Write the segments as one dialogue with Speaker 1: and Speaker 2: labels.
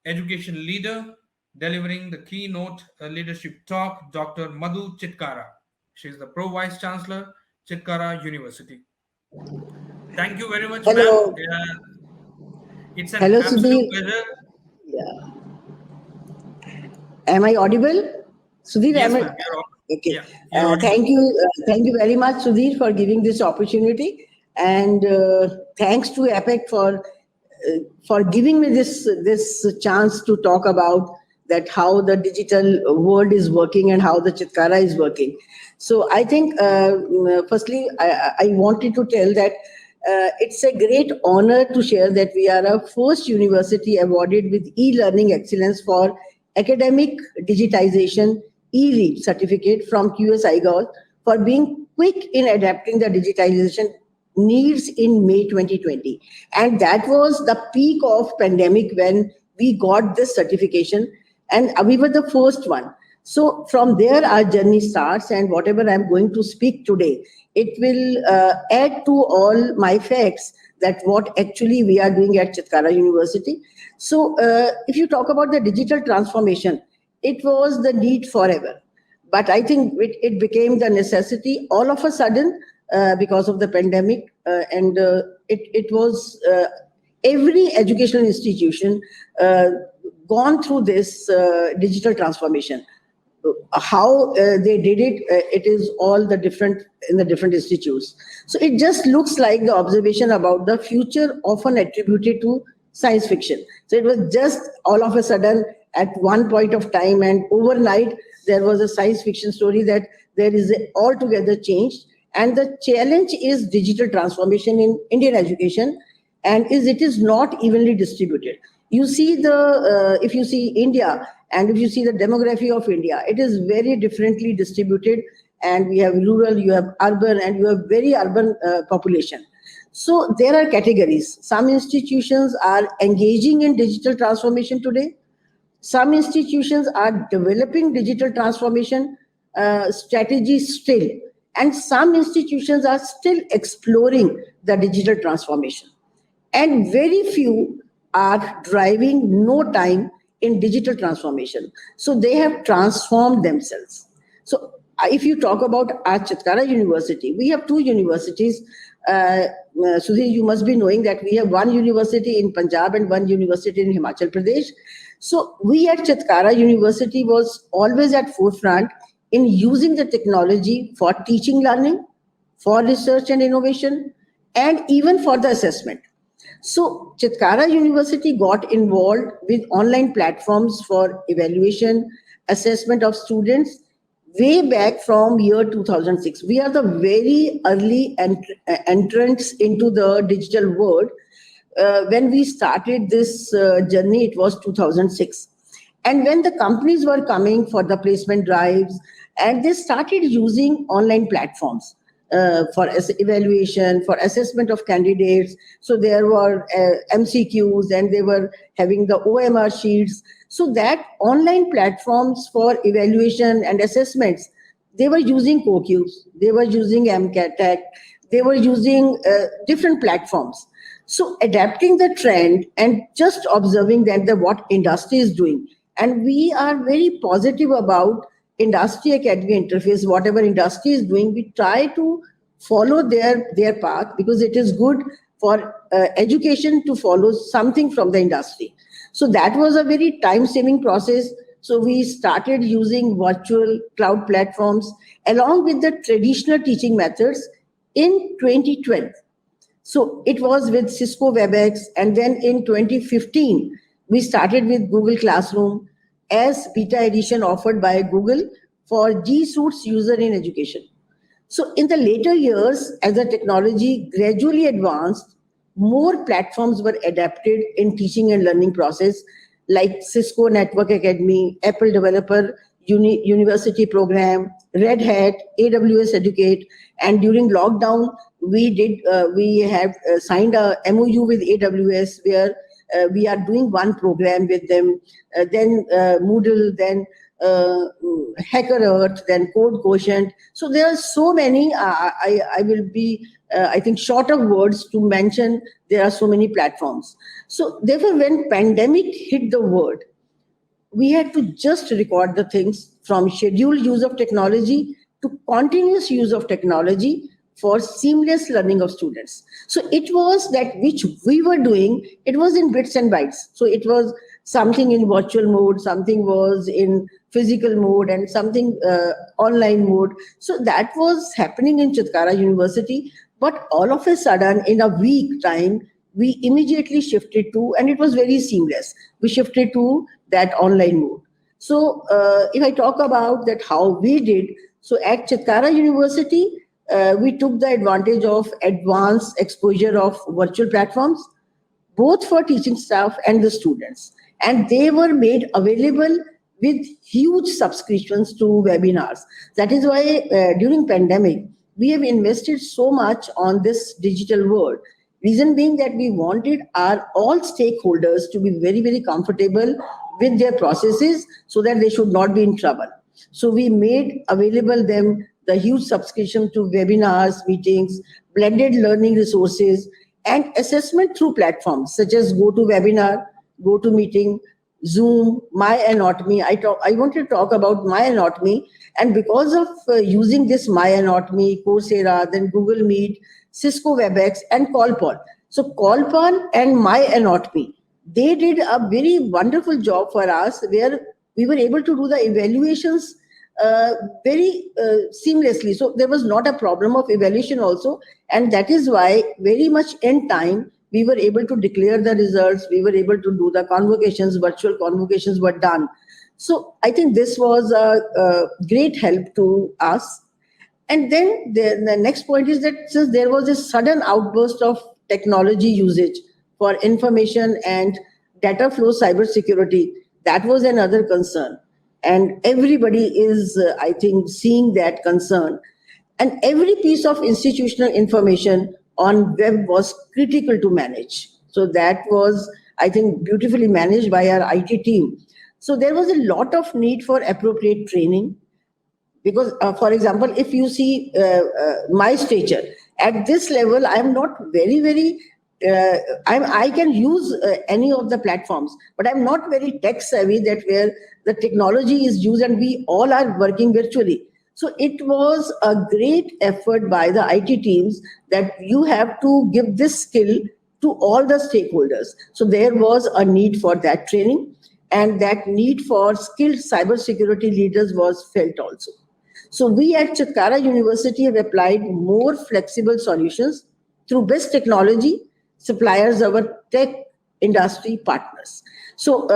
Speaker 1: education leader, delivering the keynote leadership talk, Dr. Madhu Chitkara. She is the Pro Vice Chancellor, Chitkara University. Thank you very much, ma'am.
Speaker 2: Hello.
Speaker 1: It's an
Speaker 2: Hello,
Speaker 1: absolute
Speaker 2: Sudhir.
Speaker 1: pleasure.
Speaker 2: Yeah. Am I audible? Sudhir,
Speaker 1: Yes,
Speaker 2: am I?
Speaker 1: ma'am. You're
Speaker 2: Okay.
Speaker 1: yeah, you're audible.
Speaker 2: Thank you very much, Sudhir, for giving this opportunity, and thanks to APEC for giving me this chance to talk about that how the digital world is working and how the Chitkara is working. So I think, firstly, I wanted to tell that it's a great honor to share that we are a first university awarded with e-learning excellence for academic digitization e-read certificate from QS IGOL for being quick in adapting the digitalization needs in May 2020. And that was the peak of pandemic when we got this certification, and we were the first one. So from there, our journey starts, and whatever I'm going to speak today, it will add to all my facts that what actually we are doing at Chitkara University. So if you talk about the digital transformation, it was the need forever. But I think it became the necessity all of a sudden because of the pandemic, and it was every educational institution uh, gone through this digital transformation. How they did it, it is all the different in the different institutes. So it just looks like the observation about the future often attributed to science fiction. So it was just all of a sudden at one point of time, and overnight there was a science fiction story that there is a altogether changed. And the challenge is digital transformation in Indian education, and is it is not evenly distributed. You see the if you see India, and if you see the demography of India, it is very differently distributed, and we have rural, you have urban, and you have very urban population. So there are categories. Some institutions are engaging in digital transformation today. Some institutions are developing digital transformation strategies still, and some institutions are still exploring the digital transformation, and very few are driving no time in digital transformation. So they have transformed themselves. So if you talk about our Chitkara University, we have two universities. Sudhir, you must be knowing that we have one university in Punjab and one university in Himachal Pradesh. So we at Chitkara University was always at forefront in using the technology for teaching learning, for research and innovation, and even for the assessment. So Chitkara University got involved with online platforms for evaluation, assessment of students way back from year 2006. We are the very early entrants into the digital world. When we started this journey, it was 2006. And when the companies were coming for the placement drives, and they started using online platforms for evaluation, for assessment of candidates. So there were MCQs, and they were having the OMR sheets. So that online platforms for evaluation and assessments, they were using CoQs, they were using MCAT, they were using different platforms. So adapting the trend and just observing that the what industry is doing, and we are very positive about industry academy interface. Whatever industry is doing, we try to follow their path, because it is good for education to follow something from the industry. So that was a very time saving process. So we started using virtual cloud platforms along with the traditional teaching methods in 2012. So it was with Cisco WebEx, and then in 2015 we started with Google Classroom as beta edition offered by Google for G Suite's user in education. So in the later years, as the technology gradually advanced, more platforms were adapted in teaching and learning process, like Cisco Network Academy, Apple Developer University Program, Red Hat, AWS Educate. And during lockdown, we have signed a MOU with AWS, where we are doing one program with them. Then Moodle, then Hacker Earth, then Code Quotient. So there are so many. I will be, I think, short of words to mention. There are so many platforms. So therefore, when pandemic hit the world, we had to just record the things from scheduled use of technology to continuous use of technology for seamless learning of students. So it was that which we were doing, it was in bits and bytes. So it was something in virtual mode, something was in physical mode, and something online mode. So that was happening in Chitkara University. But all of a sudden, in a week time, we immediately shifted to, and it was very seamless. We shifted to that online mode. So, if I talk about that, how we did, so at Chitkara University, we took the advantage of advanced exposure of virtual platforms, both for teaching staff and the students. And they were made available with huge subscriptions to webinars. That is why during pandemic, we have invested so much on this digital world. Reason being that we wanted our all stakeholders to be very, very comfortable with their processes so that they should not be in trouble. So we made available them the huge subscription to webinars, meetings, blended learning resources, and assessment through platforms such as GoToWebinar, GoToMeeting, Zoom, My Anatomy. I want to talk about My Anatomy, and because of using this My Anatomy, Coursera, then Google Meet, Cisco WebEx, and Callpon. So Callpon and My Anatomy, they did a very wonderful job for us, where we were able to do the evaluations very seamlessly. So there was not a problem of evaluation also, and that is why very much in time we were able to declare the results. We were able to do the convocations, virtual convocations were done. So I think this was a great help to us. And then the next point is that since there was a sudden outburst of technology usage for information and data flow cybersecurity, that was another concern. And everybody is, I think, seeing that concern. And every piece of institutional information on web was critical to manage. So that was, I think, beautifully managed by our IT team. So there was a lot of need for appropriate training because, for example, if you see my stature at this level, I am not very I can use any of the platforms, but I'm not very tech savvy that where the technology is used and we all are working virtually. So it was a great effort by the IT teams that you have to give this skill to all the stakeholders. So there was a need for that training, and that need for skilled cybersecurity leaders was felt also. So we at Chitkara University have applied more flexible solutions through best technology suppliers, our tech industry partners. So,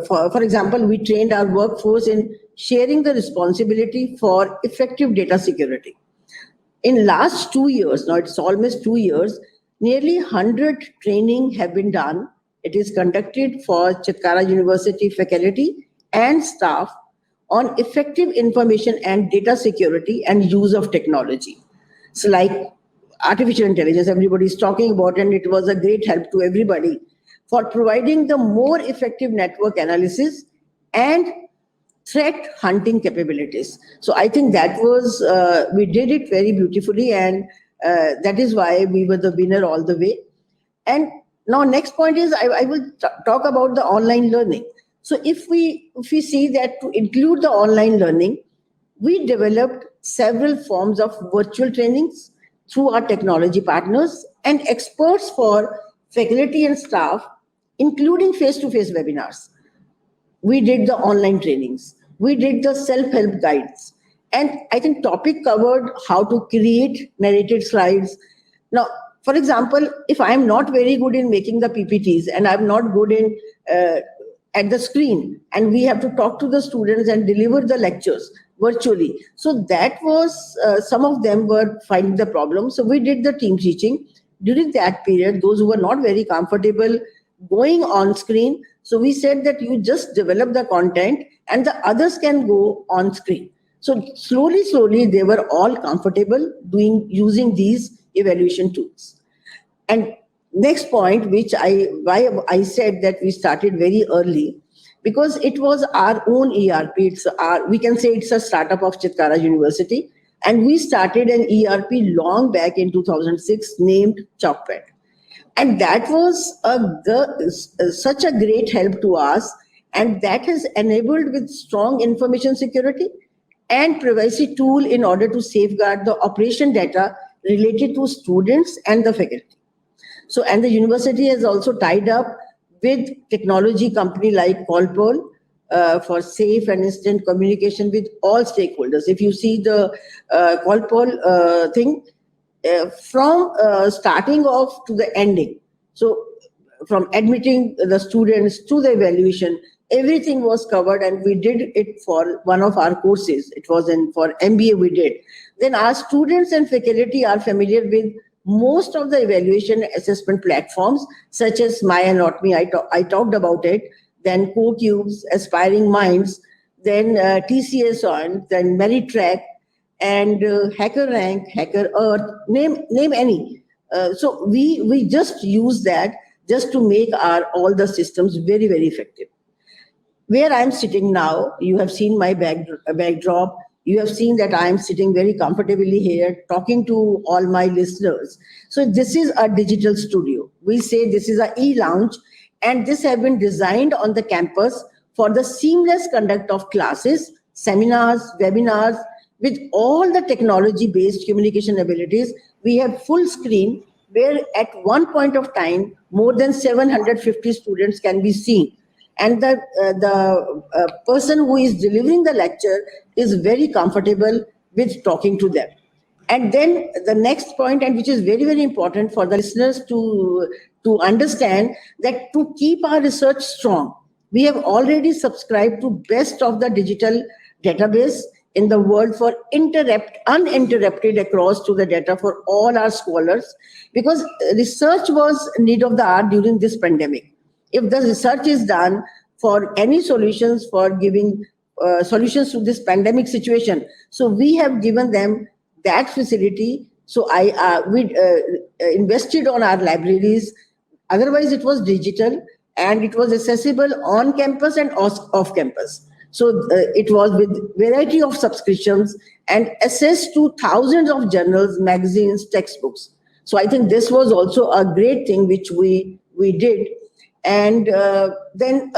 Speaker 2: for example, we trained our workforce in sharing the responsibility for effective data security. In last 2 years, now it's almost 2 years, nearly 100 training have been done. It is conducted for Chitkara University faculty and staff on effective information and data security and use of technology. So like artificial intelligence, everybody is talking about, and it was a great help to everybody for providing the more effective network analysis and threat hunting capabilities. So I think that was, we did it very beautifully, and that is why we were the winner all the way. And now next point is I will talk about the online learning. So if we see that to include the online learning, we developed several forms of virtual trainings through our technology partners and experts for faculty and staff, including face-to-face webinars. We did the online trainings. We did the self-help guides. And I think topic covered how to create narrated slides. Now, for example, if I'm not very good in making the PPTs and I'm not good in at the screen, and we have to talk to the students and deliver the lectures virtually. So that was, some of them were finding the problem. So we did the team teaching during that period, those who were not very comfortable going on screen. So we said that you just develop the content and the others can go on screen. So slowly, they were all comfortable using these evaluation tools. And next point, why I said that we started very early, because it was our own ERP. We can say it's a startup of Chitkara University. And we started an ERP long back in 2006 named Chalkpad. And that was such a great help to us. And that has enabled with strong information security and privacy tool in order to safeguard the operation data related to students and the faculty. So, and the university has also tied up with technology company like Qualpol for safe and instant communication with all stakeholders. If you see the Qualpol thing, from starting off to the ending, so from admitting the students to the evaluation, everything was covered, and we did it for one of our courses. It was for MBA we did. Then our students and faculty are familiar with most of the evaluation assessment platforms such as MyAnatomy. I talked about it. Then CoCubes, Aspiring Minds, then TCS on, then Meritrack, and HackerRank, HackerEarth, name any. So we just use that just to make all the systems very, very effective. Where I'm sitting now, you have seen my backdrop. You have seen that I am sitting very comfortably here talking to all my listeners. So this is a digital studio. We say this is a e-lounge, and this has been designed on the campus for the seamless conduct of classes, seminars, webinars, with all the technology-based communication abilities. We have full screen where at one point of time, more than 750 students can be seen. And the person who is delivering the lecture is very comfortable with talking to them. And then the next point, and which is very, very important for the listeners to understand, that to keep our research strong, we have already subscribed to best of the digital database in the world for uninterrupted across to the data for all our scholars, because research was need of the hour during this pandemic. If the research is done for any solutions for giving solutions to this pandemic situation, so we have given them that facility. So we invested on our libraries. Otherwise, it was digital and it was accessible on campus and off campus. So it was with variety of subscriptions and access to thousands of journals, magazines, textbooks. So I think this was also a great thing which we did. And then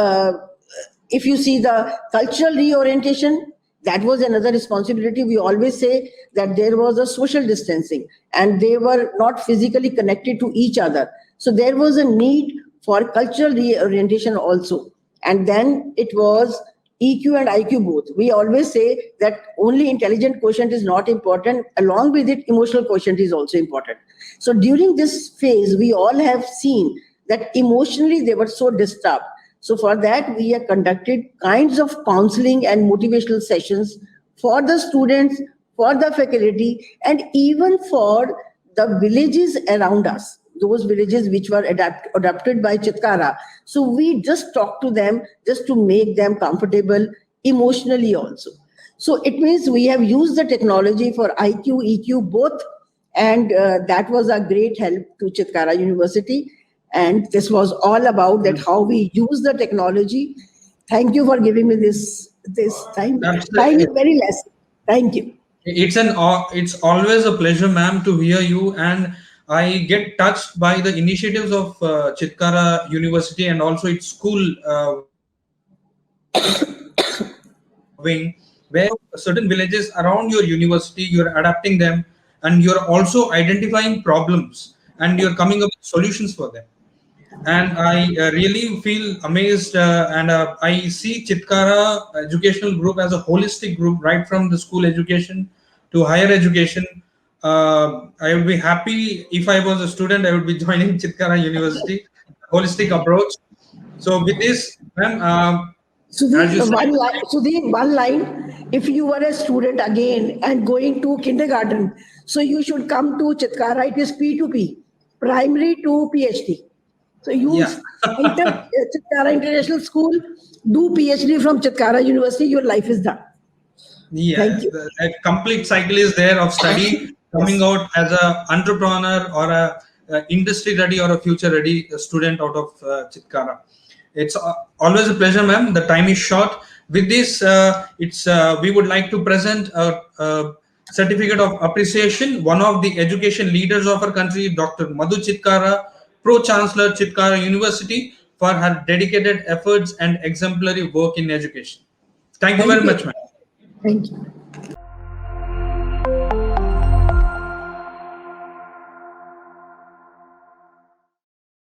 Speaker 2: if you see the cultural reorientation, that was another responsibility. We always say that there was a social distancing and they were not physically connected to each other. So there was a need for cultural reorientation also. And then it was EQ and IQ both. We always say that only intelligent quotient is not important. Along with it, emotional quotient is also important. So during this phase, we all have seen that emotionally they were so disturbed. So for that, we have conducted kinds of counseling and motivational sessions for the students, for the faculty, and even for the villages around us, those villages which were adopted by Chitkara. So we just talk to them just to make them comfortable emotionally also. So it means we have used the technology for IQ, EQ both, and that was a great help to Chitkara University. And this was all about that how we use the technology. Thank you for giving me this time. Time is very less. Thank you.
Speaker 1: It's always a pleasure, ma'am, to hear you, and I get touched by the initiatives of Chitkara University and also its school wing, where certain villages around your university, you're adapting them, and you're also identifying problems and you're coming up with solutions for them. And I really feel amazed, and I see Chitkara Educational Group as a holistic group, right from the school education to higher education. I would be happy if I was a student, I would be joining Chitkara University, holistic approach. So with this, ma'am,
Speaker 2: Sudhir, one line. If you were a student again and going to kindergarten, so you should come to Chitkara. It is P2P, primary to PhD. So you enter Chitkara International School, do PhD from Chitkara University, your life is done.
Speaker 1: Yeah, a complete cycle is there of study, coming out as an entrepreneur or a industry ready or a future ready student out of Chitkara. It's always a pleasure, ma'am. The time is short. With this, we would like to present a certificate of appreciation. One of the education leaders of our country, Dr. Madhu Chitkara, Pro Chancellor, Chitkara University, for her dedicated efforts and exemplary work in education. Thank you
Speaker 2: Thank
Speaker 1: very
Speaker 2: you.
Speaker 1: much, ma'am.
Speaker 2: Thank you.